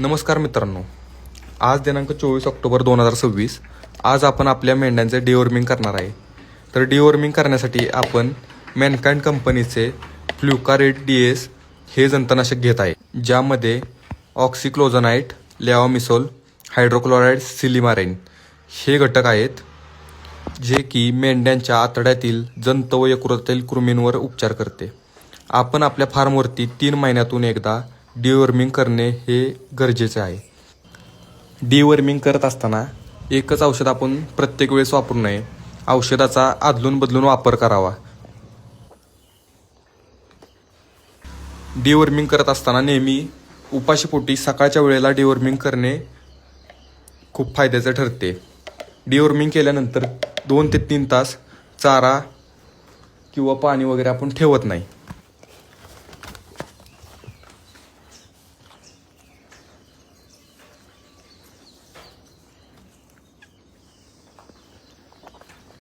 नमस्कार मित्रांनो, आज दिनांक 24 ऑक्टोबर 2026. आज आपण आपल्या मेंढ्यांचे डिवॉर्मिंग करणार आहे. तर डिवॉर्मिंग करण्यासाठी आपण मॅनकाइंड कंपनीचे फ्ल्युकारेट DS हे जंतुनाशक घेत आहे, ज्यामध्ये ऑक्सिक्लोझोनाइट, लेवामिसोल, हायड्रोक्लोराइड, सिलिमाराइन हे घटक आहेत, जे की मेंढ्यांच्या आतड्यातील जंत व यकृतातील कृमींवर उपचार करते. आपण आपल्या फार्मवरती 3 महिन्यातून एकदा डिवॉर्मिंग करणे हे गरजेचे आहे. डिवॉर्मिंग करत असताना एकच औषध आपण प्रत्येक वेळेस वापरू नये. औषधाचा अदलून बदलून वापर करावा. डिवॉर्मिंग करत असताना नेहमी उपाशीपोटी सकाळच्या वेळेला डिवॉर्मिंग करणे खूप फायद्याचे ठरते. डिवॉर्मिंग केल्यानंतर 2 ते 3 तास चारा किंवा पाणी वगैरे आपण ठेवत नाही.